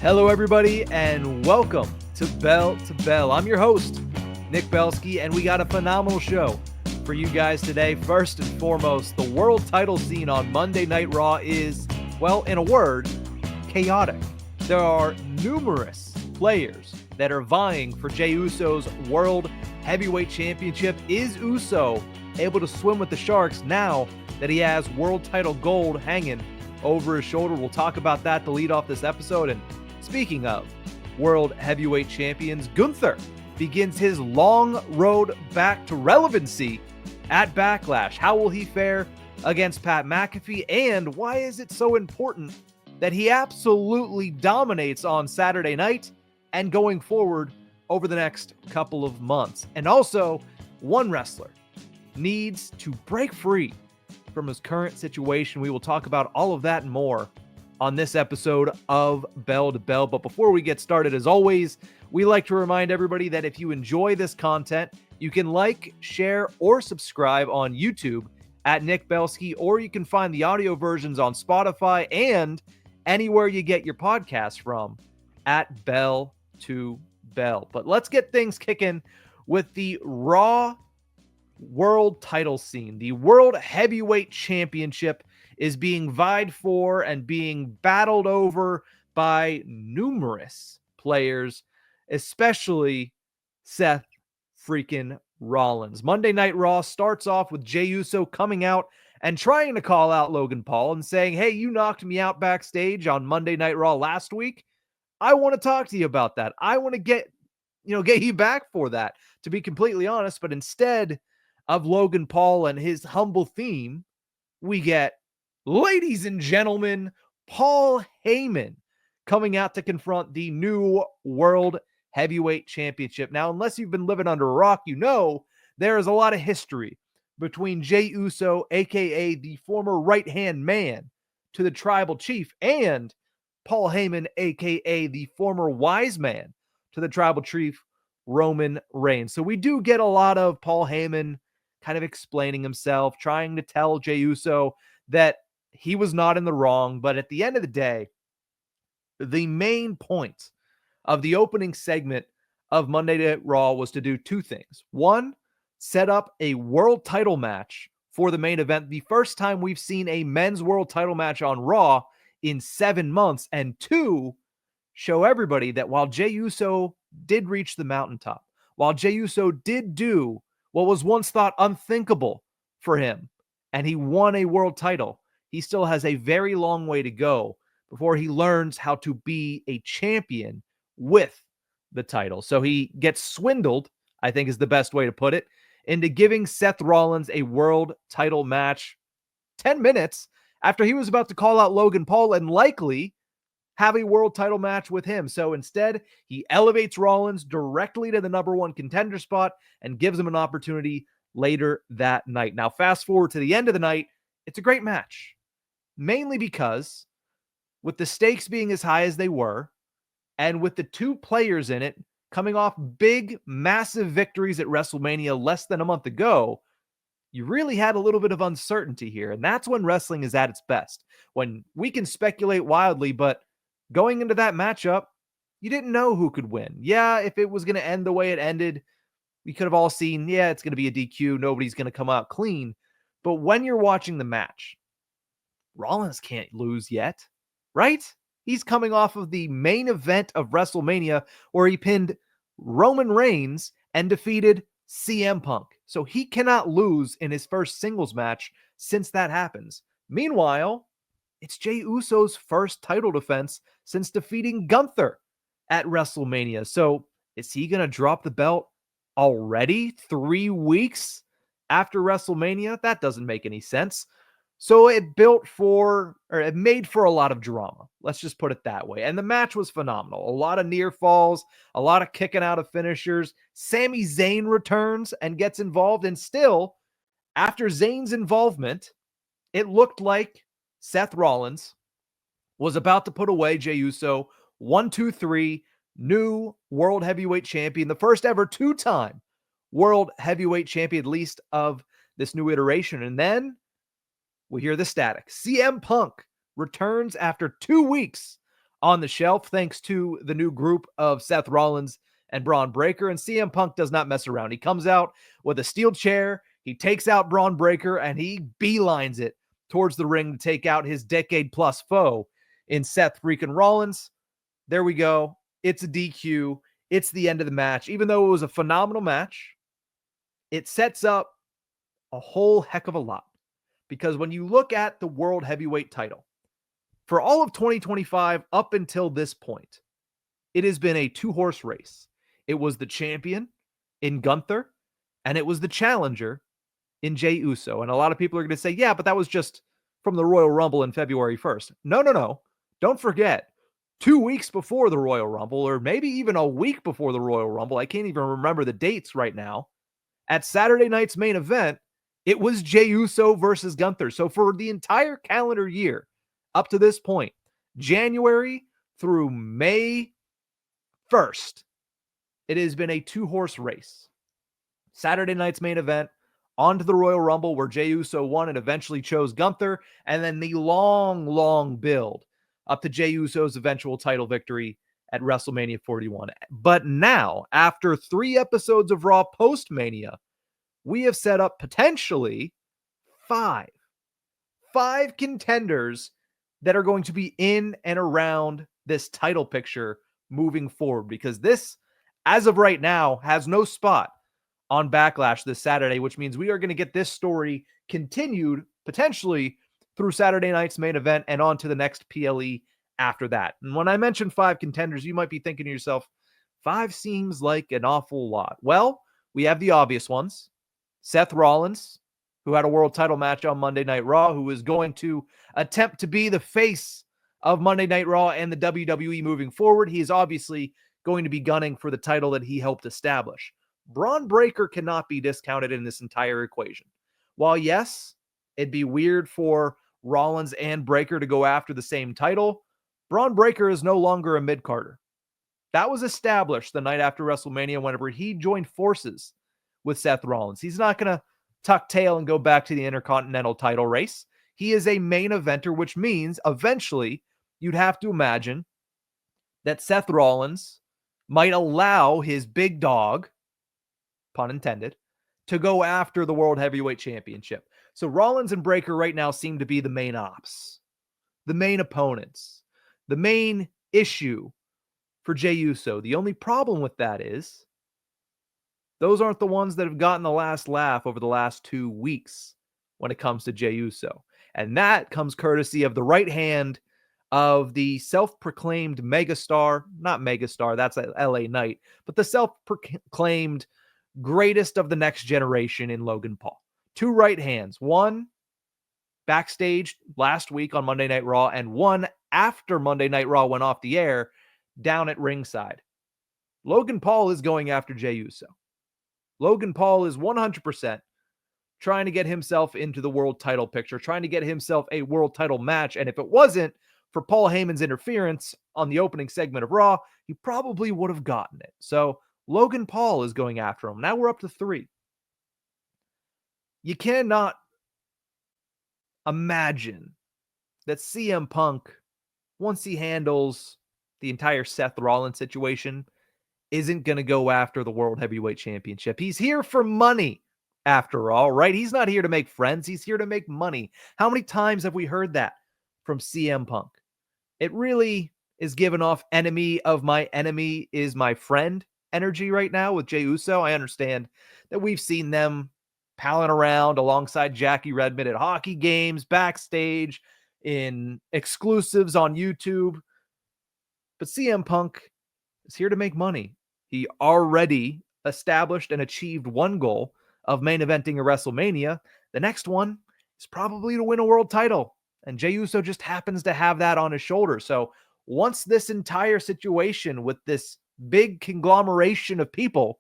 Hello, everybody, and welcome to Bell to Bell. I'm your host, Nick Belsky, and we got a phenomenal show for you guys today. First and foremost, the world title scene on Monday Night Raw is, well, in a word, chaotic. There are numerous players that are vying for Jey Uso's World Heavyweight Championship. Is Uso able to swim with the Sharks now that he has world title gold hanging over his shoulder? We'll talk about that to lead off this episode. And speaking of World Heavyweight Champions, Gunther begins his long road back to relevancy at Backlash. How will he fare against Pat McAfee? And why is it so important that he absolutely dominates on Saturday night and going forward over the next couple of months? And also, one wrestler needs to break free from his current situation. We will talk about all of that and more on this episode of Bell to Bell. But before we get started, as always, we like to remind everybody that if you enjoy this content, you can like, share, or subscribe on YouTube at Nick Belsky, or you can find the audio versions on Spotify and anywhere you get your podcasts from at Bell to Bell. But let's get things kicking with the Raw world title scene. The World Heavyweight Championship is being vied for and being battled over by numerous players, especially Seth freaking Rollins. Monday Night Raw starts off with Jey Uso coming out and trying to call out Logan Paul and saying, "Hey, you knocked me out backstage on Monday Night Raw last week. I want to talk to you about that. I want to get you back for that," to be completely honest. But instead of Logan Paul and his humble theme, we get, ladies and gentlemen, Paul Heyman coming out to confront the new World Heavyweight Championship. Now, unless you've been living under a rock, you know there is a lot of history between Jey Uso, a.k.a. the former right-hand man to the Tribal Chief, and Paul Heyman, a.k.a. the former wise man to the Tribal Chief, Roman Reigns. So we do get a lot of Paul Heyman kind of explaining himself, trying to tell Jey Uso that he was not in the wrong. But at the end of the day, the main point of the opening segment of Monday Night Raw was to do two things. One, set up a world title match for the main event. The first time we've seen a men's world title match on Raw in 7 months. And two, show everybody that while Jey Uso did reach the mountaintop, while Jey Uso did do what was once thought unthinkable for him, and he won a world title, he still has a very long way to go before he learns how to be a champion with the title. So he gets swindled, I think is the best way to put it, into giving Seth Rollins a world title match 10 minutes after he was about to call out Logan Paul and likely have a world title match with him. So instead, he elevates Rollins directly to the number one contender spot and gives him an opportunity later that night. Now, fast forward to the end of the night, it's a great match, mainly because with the stakes being as high as they were, and with the two players in it coming off big, massive victories at WrestleMania less than a month ago, you really had a little bit of uncertainty here. And that's when wrestling is at its best, when we can speculate wildly, but going into that matchup, you didn't know who could win. Yeah, if it was going to end the way it ended, we could have all seen, yeah, it's going to be a DQ. Nobody's going to come out clean. But when you're watching the match, Rollins can't lose yet, right? He's coming off of the main event of WrestleMania where he pinned Roman Reigns and defeated CM Punk. So he cannot lose in his first singles match since that happens. Meanwhile, it's Jey Uso's first title defense since defeating Gunther at WrestleMania. So is he going to drop the belt already 3 weeks after WrestleMania? That doesn't make any sense. So it made for a lot of drama. Let's just put it that way. And the match was phenomenal. A lot of near falls, a lot of kicking out of finishers. Sami Zayn returns and gets involved. And still, after Zayn's involvement, it looked like Seth Rollins was about to put away Jey Uso. 1, 2, 3, new World Heavyweight Champion, the first ever two-time World Heavyweight Champion, at least of this new iteration. And then we hear the static. CM Punk returns after 2 weeks on the shelf thanks to the new group of Seth Rollins and Braun Breaker. And CM Punk does not mess around. He comes out with a steel chair, he takes out Braun Breaker, and he beelines it towards the ring to take out his decade-plus foe in Seth freaking Rollins. There we go. It's a DQ. It's the end of the match. Even though it was a phenomenal match, it sets up a whole heck of a lot. Because when you look at the World Heavyweight title, for all of 2025 up until this point, it has been a two-horse race. It was the champion in Gunther, and it was the challenger in Jey Uso. And a lot of people are going to say, yeah, but that was just from the Royal Rumble in February 1st. No. Don't forget, 2 weeks before the Royal Rumble, or maybe even a week before the Royal Rumble, I can't even remember the dates right now, at Saturday night's main event, it was Jey Uso versus Gunther. So for the entire calendar year, up to this point, January through May 1st, it has been a two-horse race. Saturday night's main event, on to the Royal Rumble where Jey Uso won and eventually chose Gunther, and then the long build up to Jey Uso's eventual title victory at WrestleMania 41. But now, after 3 episodes of Raw post-Mania, we have set up potentially 5 contenders that are going to be in and around this title picture moving forward, because this, as of right now, has no spot on Backlash this Saturday, which means we are going to get this story continued potentially through Saturday night's main event and on to the next PLE after that. And when I mention 5 contenders, you might be thinking to yourself, 5 seems like an awful lot. Well, we have the obvious ones. Seth Rollins, who had a world title match on Monday Night Raw, who is going to attempt to be the face of Monday Night Raw and the WWE moving forward. He is obviously going to be gunning for the title that he helped establish. Braun Breaker cannot be discounted in this entire equation. While, yes, it'd be weird for Rollins and Breaker to go after the same title, Braun Breaker is no longer a mid-carder. That was established the night after WrestleMania whenever he joined forces with Seth Rollins. He's not going to tuck tail and go back to the Intercontinental title race. He is a main eventer, which means eventually you'd have to imagine that Seth Rollins might allow his big dog, pun intended, to go after the World Heavyweight Championship. So Rollins and Breaker right now seem to be the main ops, the main opponents, the main issue for Jey Uso. The only problem with that is those aren't the ones that have gotten the last laugh over the last 2 weeks when it comes to Jey Uso. And that comes courtesy of the right hand of the self-proclaimed megastar, not megastar, that's LA Knight, but the self-proclaimed greatest of the next generation in Logan Paul. 2 right hands, one backstage last week on Monday Night Raw, and one after Monday Night Raw went off the air down at ringside. Logan Paul is going after Jey Uso. Logan Paul is 100% trying to get himself into the world title picture, trying to get himself a world title match. And if it wasn't for Paul Heyman's interference on the opening segment of Raw, he probably would have gotten it. So Logan Paul is going after him. Now we're up to 3. You cannot imagine that CM Punk, once he handles the entire Seth Rollins situation, isn't going to go after the World Heavyweight Championship. He's here for money, after all, right? He's not here to make friends. He's here to make money. How many times have we heard that from CM Punk? It really is giving off enemy of my enemy is my friend energy right now with Jey Uso. I understand that we've seen them palling around alongside Jackie Redmond at hockey games, backstage, in exclusives on YouTube. But CM Punk is here to make money. He already established and achieved one goal of main eventing a WrestleMania. The next one is probably to win a world title. And Jey Uso just happens to have that on his shoulder. So once this entire situation with this big conglomeration of people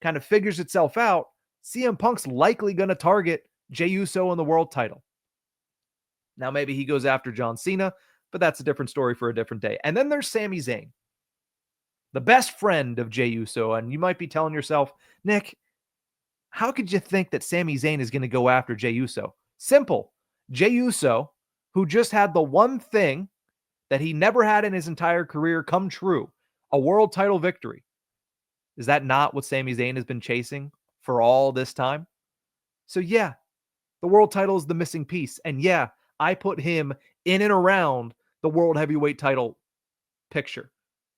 kind of figures itself out, CM Punk's likely going to target Jey Uso in the world title. Now maybe he goes after John Cena, but that's a different story for a different day. And then there's Sami Zayn, the best friend of Jey Uso. And you might be telling yourself, Nick, how could you think that Sami Zayn is going to go after Jey Uso? Simple. Jey Uso, who just had the one thing that he never had in his entire career come true, a world title victory. Is that not what Sami Zayn has been chasing for all this time? So yeah, the world title is the missing piece. And yeah, I put him in and around the world heavyweight title picture,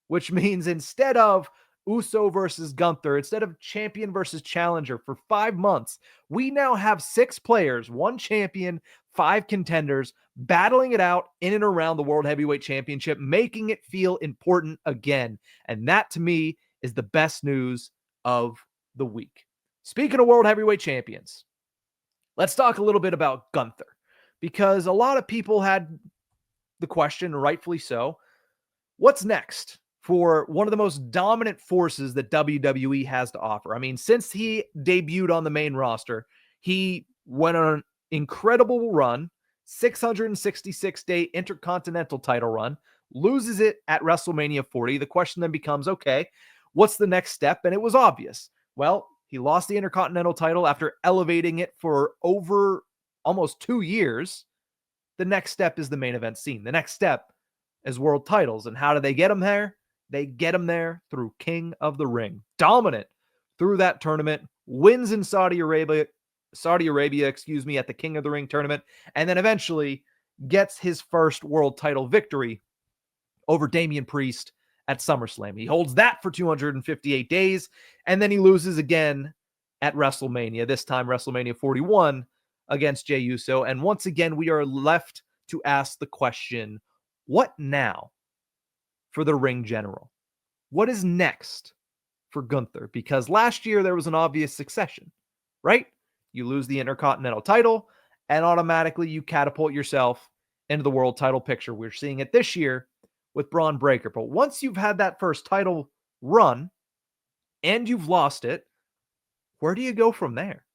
which means instead of Uso versus Gunther, instead of champion versus challenger for 5 months, we now have 6 players, 1 champion, 5 contenders battling it out in and around the World Heavyweight Championship, making it feel important again. And that to me is the best news of the week. Speaking of World Heavyweight Champions, let's talk a little bit about Gunther, because a lot of people had the question, rightfully so, what's next for one of the most dominant forces that WWE has to offer? I mean, since he debuted on the main roster, he went on an incredible run, 666-day Intercontinental title run, loses it at WrestleMania 40. The question then becomes, okay, what's the next step? And it was obvious. Well, he lost the Intercontinental title after elevating it for over almost 2 years. The next step is the main event scene. The next step is world titles. And how do they get him there? They get him there through King of the Ring. Dominant through that tournament, wins in Saudi Arabia, at the King of the Ring tournament, and then eventually gets his first world title victory over Damian Priest at SummerSlam. He holds that for 258 days, and then he loses again at WrestleMania, this time WrestleMania 41 against Jey Uso. And once again, we are left to ask the question, what now for the ring general? What is next for Gunther? Because last year there was an obvious succession, right? You lose the Intercontinental title, and automatically you catapult yourself into the world title picture. We're seeing it this year with Bron Breakker. But once you've had that first title run and you've lost it, where do you go from there?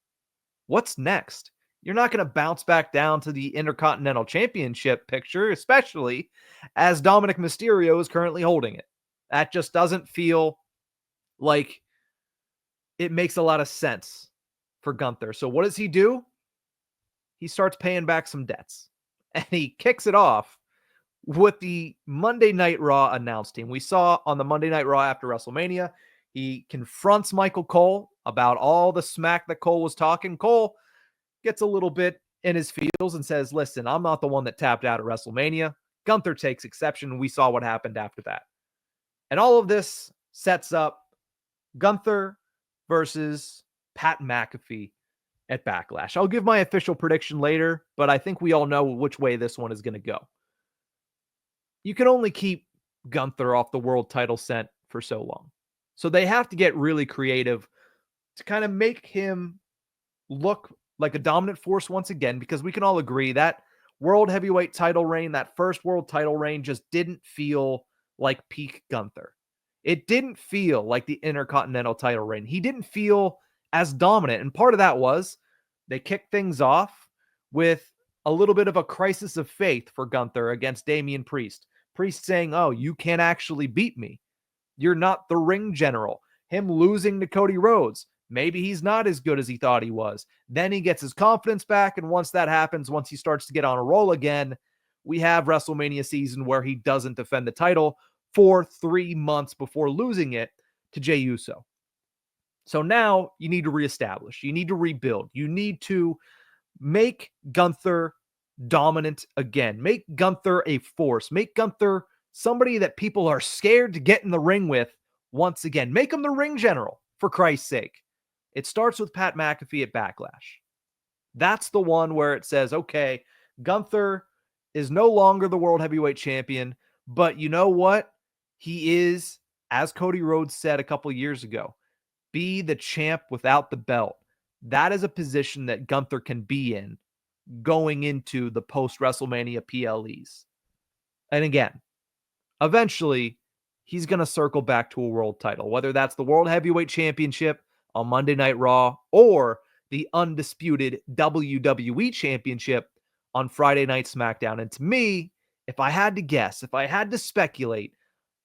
What's next? You're not going to bounce back down to the Intercontinental Championship picture, especially as Dominik Mysterio is currently holding it. That just doesn't feel like it makes a lot of sense for Gunther. So what does he do? He starts paying back some debts, and he kicks it off with the Monday Night Raw announce team. We saw on the Monday Night Raw after WrestleMania, he confronts Michael Cole about all the smack that Cole was talking. Cole gets a little bit in his feels and says, listen, I'm not the one that tapped out at WrestleMania. Gunther takes exception, and we saw what happened after that. And all of this sets up Gunther versus Pat McAfee at Backlash. I'll give my official prediction later, but I think we all know which way this one is going to go. You can only keep Gunther off the world title scent for so long. So they have to get really creative to kind of make him look like a dominant force once again, because we can all agree that world heavyweight title reign, that first world title reign, just didn't feel like peak Gunther. It didn't feel like the Intercontinental title reign. He didn't feel as dominant. And part of that was they kicked things off with a little bit of a crisis of faith for Gunther against Damian Priest. Priest saying, oh, you can't actually beat me. You're not the ring general. Him losing to Cody Rhodes. Maybe he's not as good as he thought he was. Then he gets his confidence back. And once that happens, once he starts to get on a roll again, we have WrestleMania season where he doesn't defend the title for 3 months before losing it to Jey Uso. So now you need to reestablish. You need to rebuild. You need to make Gunther dominant again. Make Gunther a force. Make Gunther somebody that people are scared to get in the ring with once again. Make him the ring general, for Christ's sake. It starts with Pat McAfee at Backlash. That's the one where it says, okay, Gunther is no longer the World Heavyweight Champion, but you know what? He is, as Cody Rhodes said a couple years ago, be the champ without the belt. That is a position that Gunther can be in going into the post-WrestleMania PLEs. And again, eventually, he's going to circle back to a world title, whether that's the World Heavyweight Championship on Monday Night Raw or the undisputed WWE Championship on Friday Night SmackDown. And to me, if I had to guess, if I had to speculate,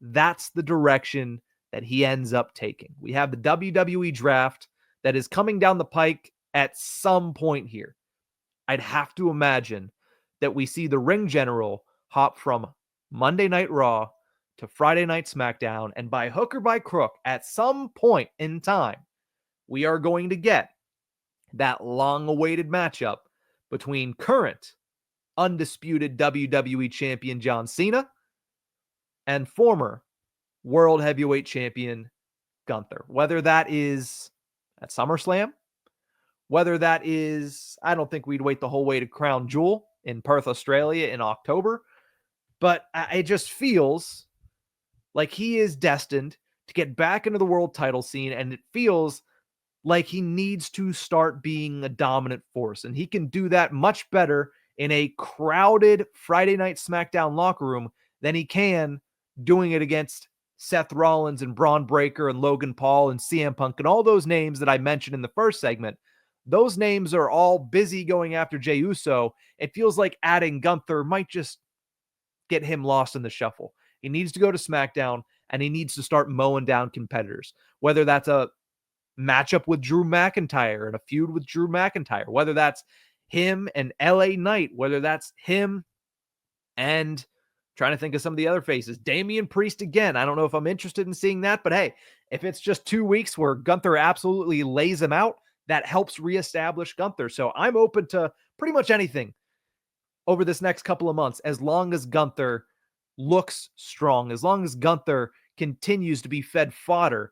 that's the direction that he ends up taking. We have the WWE draft that is coming down the pike at some point here. I'd have to imagine that we see the ring general hop from Monday Night Raw to Friday Night SmackDown, and by hook or by crook, at some point in time, we are going to get that long-awaited matchup between current undisputed WWE Champion John Cena and former World Heavyweight Champion Gunther. Whether that is at SummerSlam, whether that is, I don't think we'd wait the whole way to Crown Jewel in Perth, Australia in October, but it just feels like he is destined to get back into the world title scene, and it feels like he needs to start being a dominant force, and he can do that much better in a crowded Friday Night SmackDown locker room than he can doing it against Seth Rollins and Braun Breaker and Logan Paul and CM Punk and all those names that I mentioned in the first segment. Those names are all busy going after Jey Uso. It feels like adding Gunther might just get him lost in the shuffle. He needs to go to SmackDown, and he needs to start mowing down competitors, whether that's a matchup with Drew McIntyre and a feud with Drew McIntyre, whether that's him and LA Knight, whether that's him and trying to think of some of the other faces, Damian Priest again. I don't know if I'm interested in seeing that, but hey, if it's just 2 weeks where Gunther absolutely lays him out, that helps reestablish Gunther. So I'm open to pretty much anything over this next couple of months, as long as Gunther looks strong, as long as Gunther continues to be fed fodder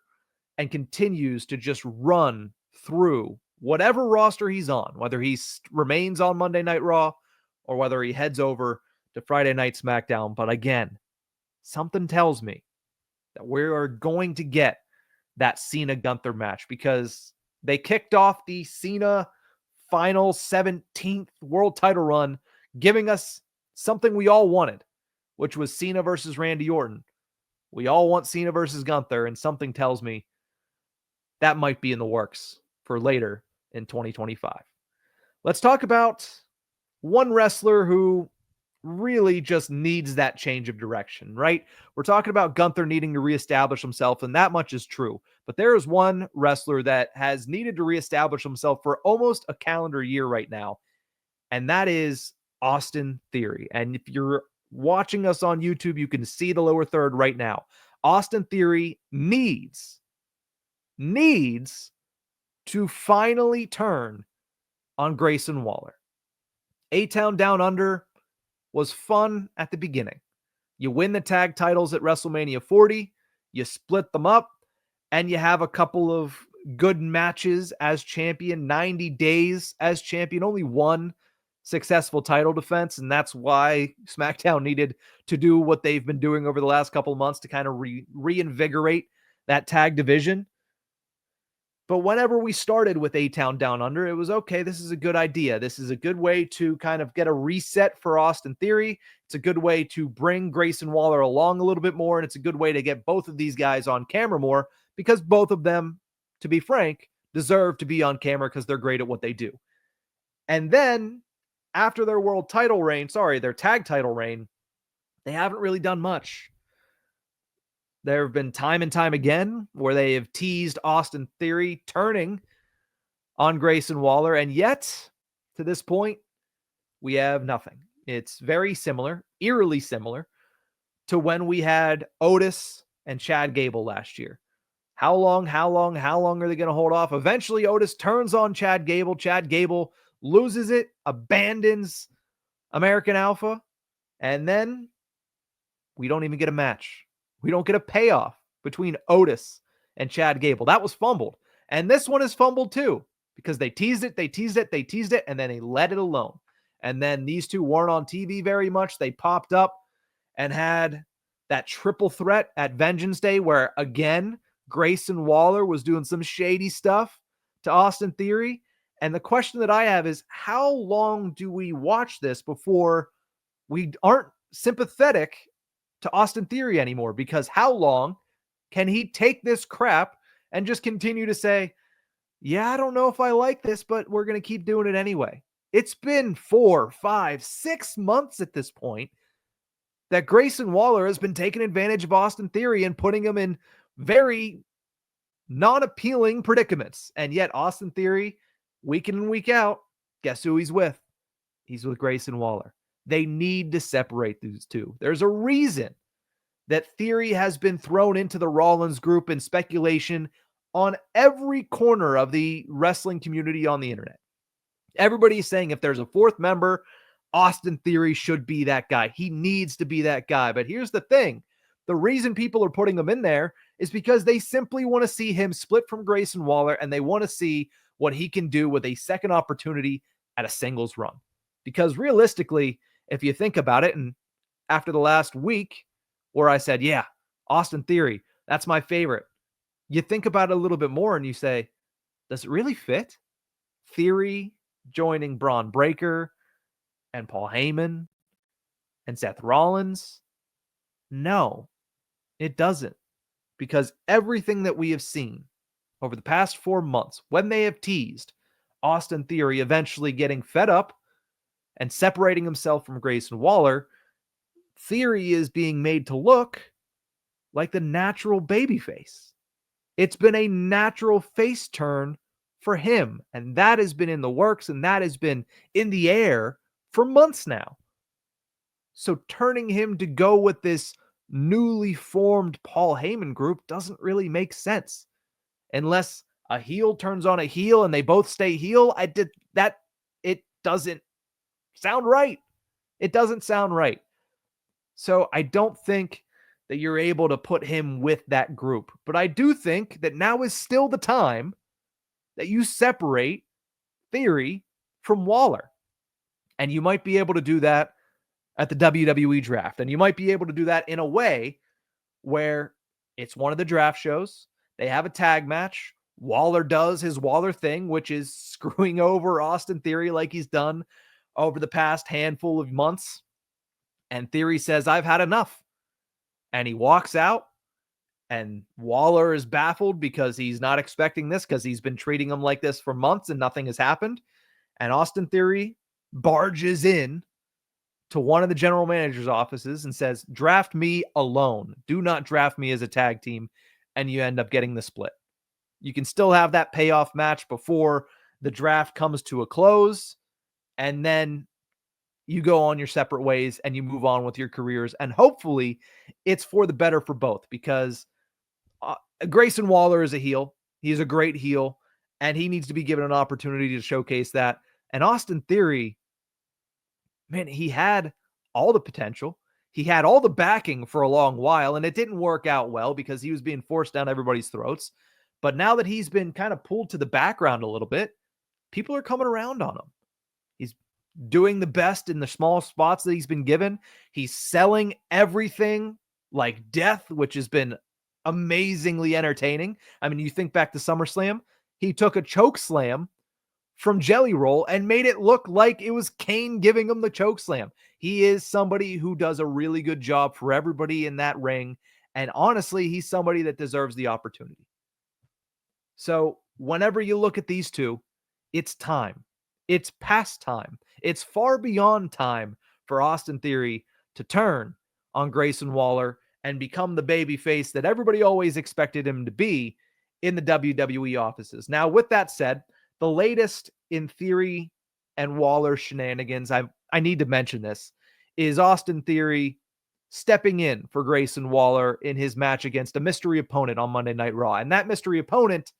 and continues to just run through whatever roster he's on, whether he remains on Monday Night Raw or whether he heads over to Friday Night SmackDown. But again, something tells me that we are going to get that Cena-Gunther match, because they kicked off the Cena final 17th world title run, giving us something we all wanted, which was Cena versus Randy Orton. We all want Cena versus Gunther, and something tells me that might be in the works for later in 2025. Let's talk about one wrestler who really just needs that change of direction, right? We're talking about Gunther needing to reestablish himself, and that much is true. But there is one wrestler that has needed to reestablish himself for almost a calendar year right now, and that is Austin Theory. And if you're watching us on YouTube, you can see the lower third right now. Austin Theory needs to finally turn on Grayson Waller. A-Town Down Under was fun at the beginning. You win the tag titles at WrestleMania 40, you split them up, and you have a couple of good matches as champion, 90 days as champion, only one successful title defense, and that's why SmackDown needed to do what they've been doing over the last couple of months to kind of reinvigorate that tag division. But whenever we started with A-Town Down Under, it was, okay, this is a good idea. This is a good way to kind of get a reset for Austin Theory. It's a good way to bring Grayson Waller along a little bit more, and it's a good way to get both of these guys on camera more, because both of them, to be frank, deserve to be on camera because they're great at what they do. And then, after their their tag title reign, they haven't really done much. There have been time and time again where they have teased Austin Theory turning on Grayson Waller, and yet, to this point, we have nothing. It's very similar, eerily similar, to when we had Otis and Chad Gable last year. How long are they going to hold off? Eventually, Otis turns on Chad Gable. Chad Gable loses it, abandons American Alpha, and then we don't even get a match. We don't get a payoff between Otis and Chad Gable. That was fumbled. And this one is fumbled too, because they teased it, and then they let it alone. And then these two weren't on TV very much. They popped up and had that triple threat at Vengeance Day where, again, Grayson Waller was doing some shady stuff to Austin Theory. And the question that I have is, how long do we watch this before we aren't sympathetic to Austin Theory anymore? Because how long can he take this crap and just continue to say, yeah, I don't know if I like this, but we're going to keep doing it anyway? It's been 4, 5, 6 months at this point that Grayson Waller has been taking advantage of Austin Theory and putting him in very non-appealing predicaments. And yet Austin Theory, week in and week out, guess who he's with? He's with Grayson Waller. They need to separate these two. There's a reason that Theory has been thrown into the Rollins group in speculation on every corner of the wrestling community on the internet. Everybody's saying if there's a fourth member, Austin Theory should be that guy. He needs to be that guy. But here's the thing. The reason people are putting him in there is because they simply want to see him split from Grayson Waller, and they want to see what he can do with a second opportunity at a singles run. Because realistically, if you think about it, and after the last week where I said, yeah, Austin Theory, that's my favorite, you think about it a little bit more and you say, does it really fit? Theory joining Bron Breakker and Paul Heyman and Seth Rollins? No, it doesn't. Because everything that we have seen over the past 4 months, when they have teased Austin Theory eventually getting fed up and separating himself from Grayson Waller, Theory is being made to look like the natural babyface. It's been a natural face turn for him, and that has been in the works, and that has been in the air for months now. So turning him to go with this newly formed Paul Heyman group doesn't really make sense. Unless a heel turns on a heel and they both stay heel, it doesn't sound right. It doesn't sound right. So I don't think that you're able to put him with that group. But I do think that now is still the time that you separate Theory from Waller. And you might be able to do that at the WWE draft. And you might be able to do that in a way where it's one of the draft shows. They have a tag match. Waller does his Waller thing, which is screwing over Austin Theory like he's done over the past handful of months. And Theory says, I've had enough. And he walks out. And Waller is baffled because he's not expecting this, because he's been treating him like this for months and nothing has happened. And Austin Theory barges in to one of the general manager's offices and says, draft me alone. Do not draft me as a tag team. And you end up getting the split. You can still have that payoff match before the draft comes to a close. And then you go on your separate ways and you move on with your careers. And hopefully it's for the better for both, because Grayson Waller is a heel. He's a great heel, and he needs to be given an opportunity to showcase that. And Austin Theory, man, he had all the potential. He had all the backing for a long while, and it didn't work out well because he was being forced down everybody's throats. But now that he's been kind of pulled to the background a little bit, people are coming around on him. He's doing the best in the small spots that he's been given. He's selling everything like death, which has been amazingly entertaining. I mean, you think back to SummerSlam, he took a choke slam from Jelly Roll and made it look like it was Kane giving him the choke slam. He is somebody who does a really good job for everybody in that ring. And honestly, he's somebody that deserves the opportunity. So whenever you look at these two, it's time. It's past time. It's far beyond time for Austin Theory to turn on Grayson Waller and become the babyface that everybody always expected him to be in the WWE offices. Now, with that said, the latest in Theory and Waller shenanigans, I need to mention this, is Austin Theory stepping in for Grayson Waller in his match against a mystery opponent on Monday Night Raw. And that mystery opponent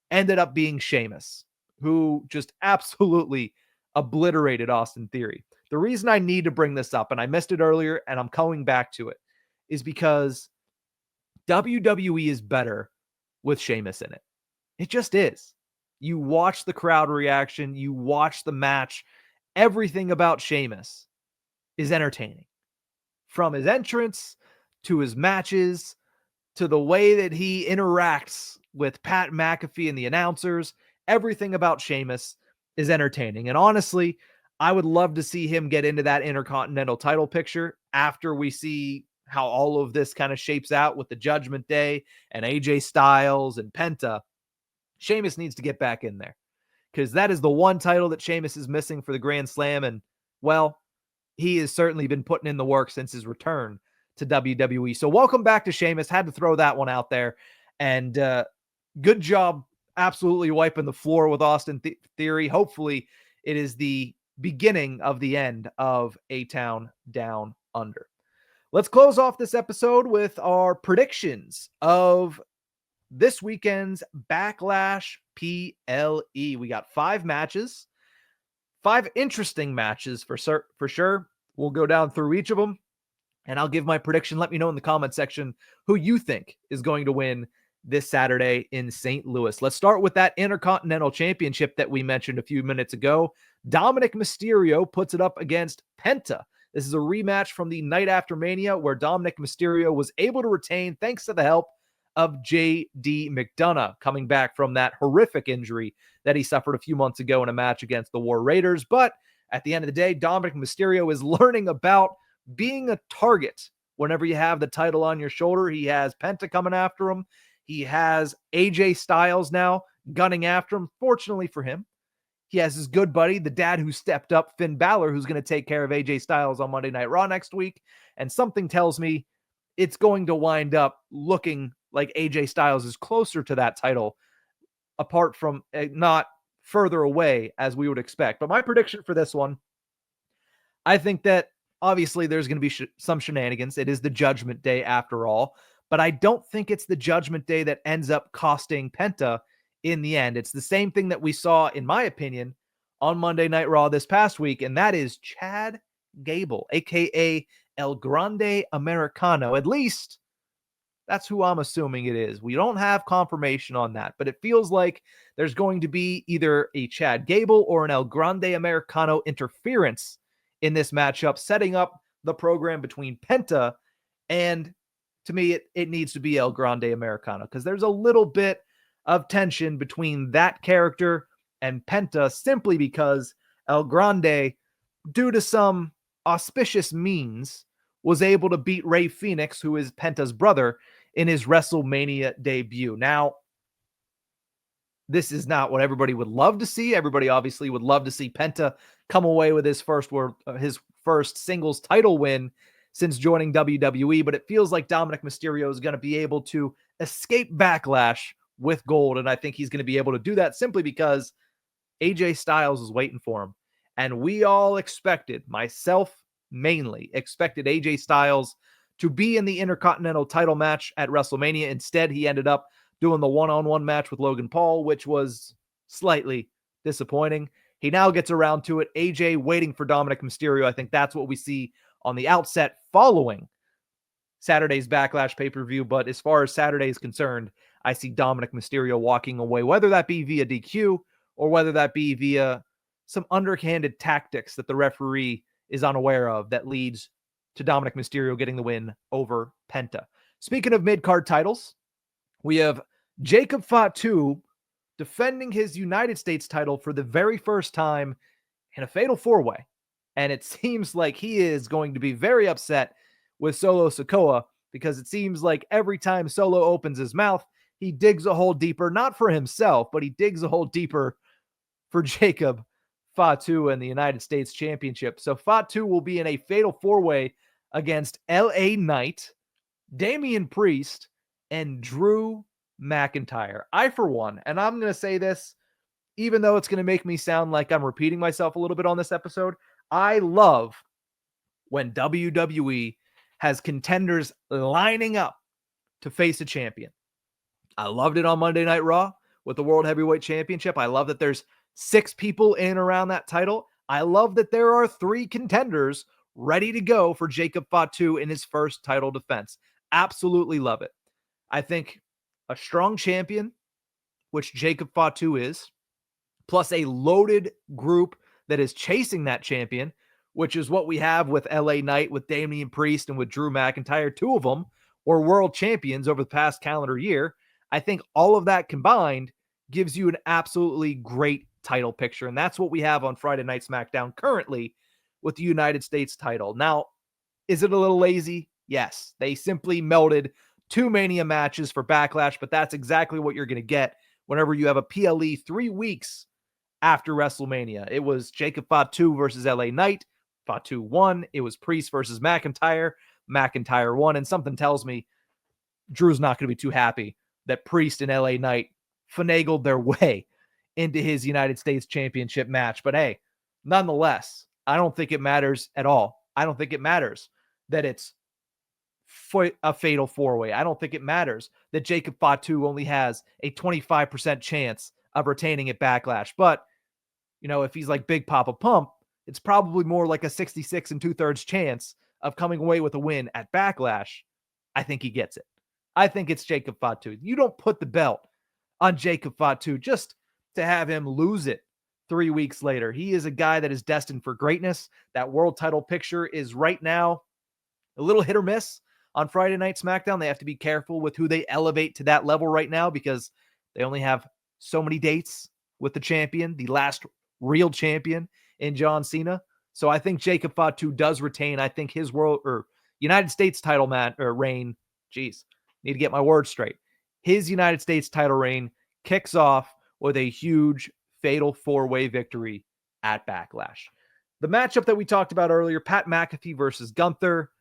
ended up being Sheamus, who just absolutely obliterated Austin Theory. The reason I need to bring this up, and I missed it earlier and I'm coming back to it, is because WWE is better with Sheamus in it. It just is. You watch the crowd reaction, you watch the match, everything about Sheamus is entertaining. From his entrance to his matches to the way that he interacts with Pat McAfee and the announcers, everything about Sheamus is entertaining. And honestly, I would love to see him get into that Intercontinental title picture after we see how all of this kind of shapes out with the Judgment Day and AJ Styles and Penta. Sheamus needs to get back in there because that is the one title that Sheamus is missing for the Grand Slam. And, well, he has certainly been putting in the work since his return to WWE. So welcome back to Sheamus. Had to throw that one out there. And good job absolutely wiping the floor with Austin Theory. Hopefully it is the beginning of the end of A-Town Down Under. Let's close off this episode with our predictions of this weekend's Backlash PLE. We got 5 matches, 5 interesting matches for sure. We'll go down through each of them, and I'll give my prediction. Let me know in the comment section who you think is going to win this Saturday in St. Louis. Let's start with that Intercontinental Championship that we mentioned a few minutes ago. Dominik Mysterio puts it up against Penta. This is a rematch from the night after Mania where Dominik Mysterio was able to retain thanks to the help of J.D. McDonough, coming back from that horrific injury that he suffered a few months ago in a match against the War Raiders. But at the end of the day, Dominik Mysterio is learning about being a target whenever you have the title on your shoulder. He has Penta coming after him. He has AJ Styles now gunning after him. Fortunately for him, he has his good buddy, the dad who stepped up, Finn Balor, who's going to take care of AJ Styles on Monday Night Raw next week. And something tells me it's going to wind up looking like AJ Styles is closer to that title, apart from not further away as we would expect. But my prediction for this one, I think that obviously there's going to be some shenanigans. It is the Judgment Day after all. But I don't think it's the Judgment Day that ends up costing Penta in the end. It's the same thing that we saw, in my opinion, on Monday Night Raw this past week, and that is Chad Gable, a.k.a. El Grande Americano. At least that's who I'm assuming it is. We don't have confirmation on that, but it feels like there's going to be either a Chad Gable or an El Grande Americano interference in this matchup, setting up the program between Penta and, to me, it needs to be El Grande Americano, because there's a little bit of tension between that character and Penta, simply because El Grande, due to some auspicious means, was able to beat Rey Fenix, who is Penta's brother, in his WrestleMania debut. Now, this is not what everybody would love to see. Everybody obviously would love to see Penta come away with his first singles title win since joining WWE, but it feels like Dominik Mysterio is going to be able to escape Backlash with gold, and I think he's going to be able to do that simply because AJ Styles is waiting for him. And we all expected, myself mainly, expected AJ Styles to be in the Intercontinental title match at WrestleMania. Instead, he ended up doing the one-on-one match with Logan Paul, which was slightly disappointing. He now gets around to it. AJ waiting for Dominik Mysterio. I think that's what we see on the outset following Saturday's Backlash pay-per-view. But as far as Saturday is concerned, I see Dominik Mysterio walking away, whether that be via DQ or whether that be via some underhanded tactics that the referee is unaware of that leads to Dominik Mysterio getting the win over Penta. Speaking of mid-card titles, we have Jacob Fatu defending his United States title for the very first time in a fatal four-way. And it seems like he is going to be very upset with Solo Sikoa, because it seems like every time Solo opens his mouth, he digs a hole deeper, not for himself, but he digs a hole deeper for Jacob Fatu and the United States Championship. So Fatu will be in a fatal four-way against LA Knight, Damian Priest, and Drew McIntyre. I, for one, and I'm going to say this, even though it's going to make me sound like I'm repeating myself a little bit on this episode, I love when WWE has contenders lining up to face a champion. I loved it on Monday Night Raw with the World Heavyweight Championship. I love that there's 6 people in and around that title. I love that there are 3 contenders ready to go for Jacob Fatu in his first title defense. Absolutely love it. I think a strong champion, which Jacob Fatu is, plus a loaded group that is chasing that champion, which is what we have with LA Knight, with Damian Priest, and with Drew McIntyre. 2 of them were world champions over the past calendar year. I think all of that combined gives you an absolutely great title picture. And that's what we have on Friday Night SmackDown currently with the United States title. Now, is it a little lazy? Yes. They simply melded 2 Mania matches for Backlash, but that's exactly what you're going to get whenever you have a PLE 3 weeks after WrestleMania. It was Jacob Fatu versus LA Knight. Fatu won. It was Priest versus McIntyre. McIntyre won. And something tells me Drew's not going to be too happy that Priest and LA Knight finagled their way into his United States Championship match. But hey, Nonetheless, I don't think it matters at all. I don't think it matters that it's a fatal four-way. I don't think it matters that Jacob Fatu only has a 25% chance of retaining at Backlash. But, if he's like Big Papa Pump, it's probably more like a 66 and 2/3 chance of coming away with a win at Backlash. I think he gets it. I think it's Jacob Fatu. You don't put the belt on Jacob Fatu just to have him lose it 3 weeks later. He is a guy that is destined for greatness. That world title picture is right now a little hit or miss on Friday Night SmackDown. They have to be careful with who they elevate to that level right now because they only have so many dates with the champion, the last real champion in John Cena. So I think Jacob Fatu does retain. I think his United States title reign, need to get my words straight. His United States title reign kicks off with a huge fatal four-way victory at Backlash. The matchup that we talked about earlier, Pat McAfee versus Gunther.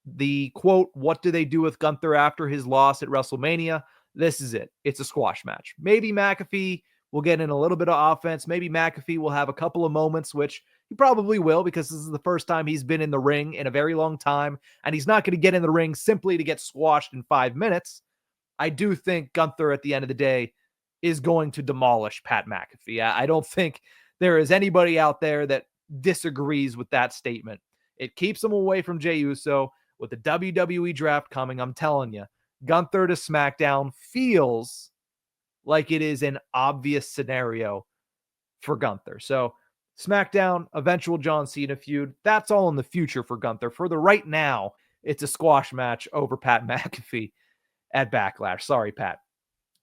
The quote, what do they do with Gunther after his loss at WrestleMania? This is it. It's a squash match. Maybe McAfee will get in a little bit of offense. Maybe McAfee will have a couple of moments, which he probably will because this is the first time he's been in the ring in a very long time, and he's not going to get in the ring simply to get squashed in 5 minutes. I do think Gunther at the end of the day is going to demolish Pat McAfee. I don't think there is anybody out there that disagrees with that statement. It keeps him away from Jey Uso. With the WWE draft coming, I'm telling you, Gunther to SmackDown feels like it is an obvious scenario for Gunther. So SmackDown, eventual John Cena feud, that's all in the future for Gunther. For the right now, it's a squash match over Pat McAfee at Backlash. Sorry, Pat.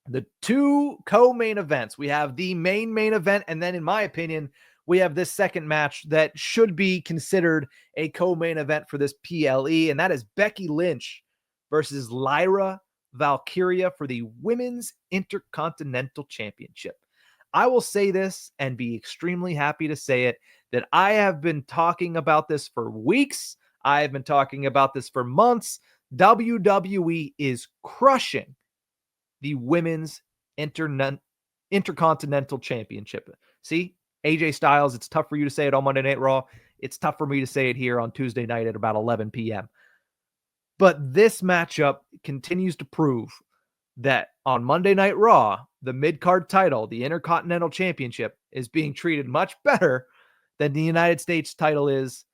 The two co-main events. We have the main event, and then in my opinion, we have this second match that should be considered a co-main event for this PLE, and that is Becky Lynch versus Lyra Valkyria for the Women's Intercontinental Championship. I will say this and be extremely happy to say it, that I have been talking about this for weeks. I have been talking about this for months. WWE is crushing the Women's Intercontinental Championship. See, AJ Styles, it's tough for you to say it on Monday Night Raw. It's tough for me to say it here on Tuesday night at about 11 p.m. But this matchup continues to prove that on Monday Night Raw, the mid-card title, the Intercontinental Championship, is being treated much better than the United States title is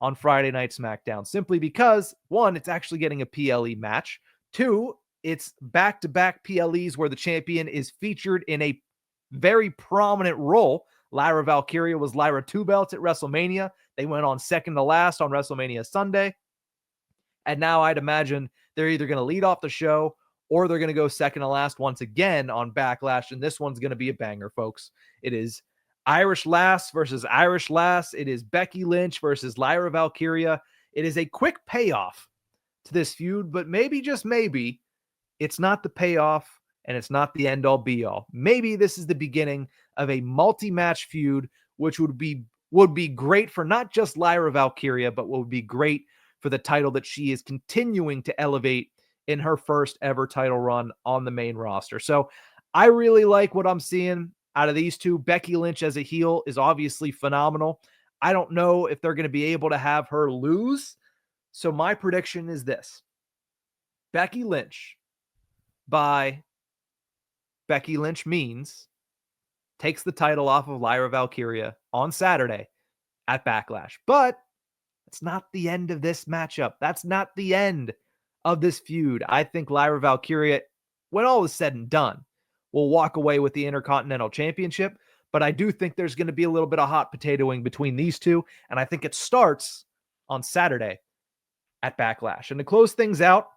on Friday Night SmackDown. Simply because, one, it's actually getting a PLE match. Two, it's back-to-back PLEs where the champion is featured in a very prominent role. Lyra Valkyria was Lyra 2 belts at WrestleMania. They went on second to last on WrestleMania Sunday. And now I'd imagine they're either going to lead off the show or they're going to go second to last once again on Backlash. And this one's going to be a banger, folks. It is Irish Lass versus Irish Lass. It is Becky Lynch versus Lyra Valkyria. It is a quick payoff to this feud, but maybe, just maybe, it's not the payoff and it's not the end-all be-all. Maybe this is the beginning of a multi-match feud, which would be great for not just Lyra Valkyria, but would be great for the title that she is continuing to elevate in her first ever title run on the main roster. So I really like what I'm seeing out of these two. Becky Lynch as a heel is obviously phenomenal. I don't know if they're going to be able to have her lose. So my prediction is this. Becky Lynch, by Becky Lynch means, takes the title off of Lyra Valkyria on Saturday at Backlash. But it's not the end of this matchup. That's not the end of this feud. I think Lyra Valkyria, when all is said and done, will walk away with the Intercontinental Championship. But I do think there's going to be a little bit of hot potatoing between these two. And I think it starts on Saturday at Backlash. And to close things out,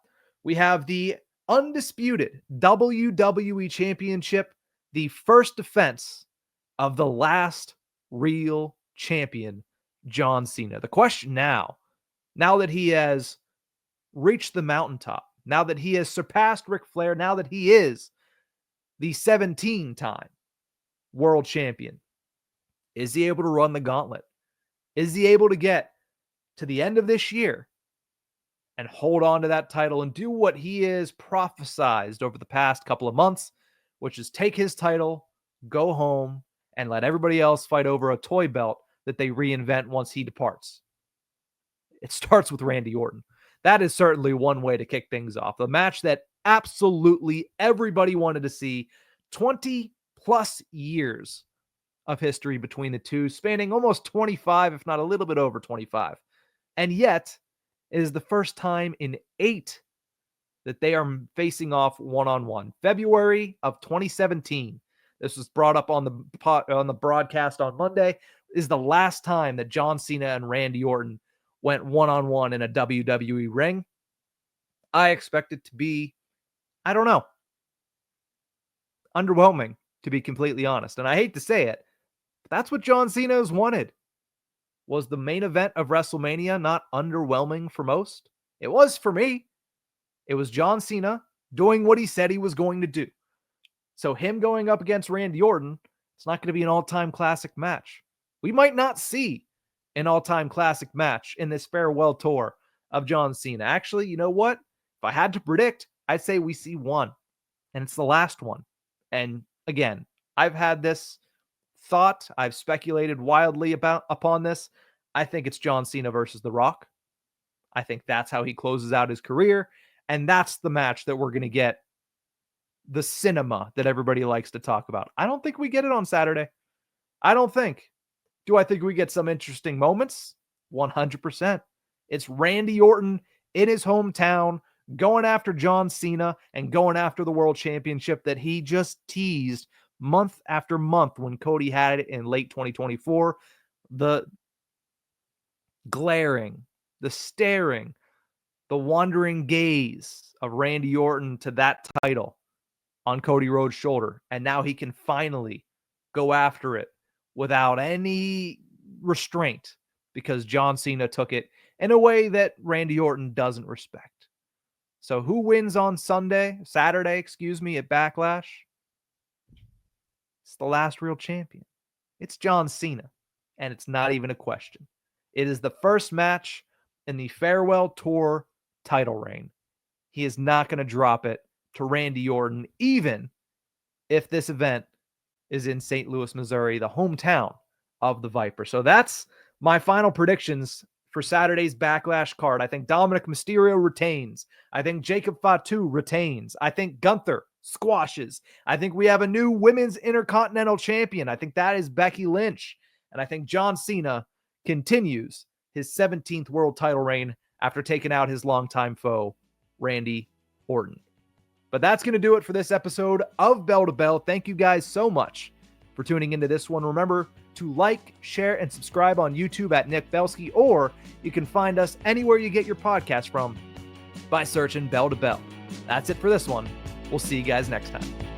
we have the undisputed WWE Championship, the first defense of the last real champion, John Cena. The question now that he has reached the mountaintop, now that he has surpassed Ric Flair, now that he is the 17-time world champion, is he able to run the gauntlet? Is he able to get to the end of this year and hold on to that title and do what he is prophesized over the past couple of months, which is take his title, go home, and let everybody else fight over a toy belt that they reinvent once he departs? It starts with Randy Orton. That is certainly one way to kick things off. The match that absolutely everybody wanted to see. 20 plus years of history between the two, spanning almost 25, if not a little bit over 25. And yet, it is the first time in 8 that they are facing off one-on-one. February of 2017. This was brought up on the broadcast on Monday. Is the last time that John Cena and Randy Orton went one-on-one in a WWE ring. I expect it to be, I don't know, underwhelming, to be completely honest. And I hate to say it, but that's what John Cena has wanted. Was the main event of WrestleMania not underwhelming for most? It was for me. It was John Cena doing what he said he was going to do. So him going up against Randy Orton, it's not going to be an all-time classic match. We might not see an all-time classic match in this farewell tour of John Cena. Actually, you know what? If I had to predict, I'd say we see one, and it's the last one. And again, I've had this thought. I've speculated wildly upon this. I think it's John Cena versus The Rock. I think that's how he closes out his career, and that's the match that we're going to get the cinema that everybody likes to talk about. I don't think we get it on Saturday. I don't think. Do I think we get some interesting moments? 100%. It's Randy Orton in his hometown going after John Cena and going after the World Championship that he just teased month after month when Cody had it in late 2024. The glaring, the staring, the wandering gaze of Randy Orton to that title on Cody Rhodes' shoulder. And now he can finally go after it without any restraint because John Cena took it in a way that Randy Orton doesn't respect. So who wins on Saturday, at Backlash? It's the last real champion. It's John Cena, and it's not even a question. It is the first match in the farewell tour title reign. He is not going to drop it to Randy Orton, even if this event is in St. Louis, Missouri, the hometown of the Viper. So that's my final predictions for Saturday's Backlash card. I think Dominik Mysterio retains. I think Jacob Fatu retains. I think Gunther squashes. I think we have a new women's intercontinental champion. I think that is Becky Lynch. And I think John Cena continues his 17th world title reign after taking out his longtime foe, Randy Orton. But that's going to do it for this episode of Bell to Bell. Thank you guys so much for tuning into this one. Remember to like, share, and subscribe on YouTube at Nick Belsky, or you can find us anywhere you get your podcast from by searching Bell to Bell. That's it for this one. We'll see you guys next time.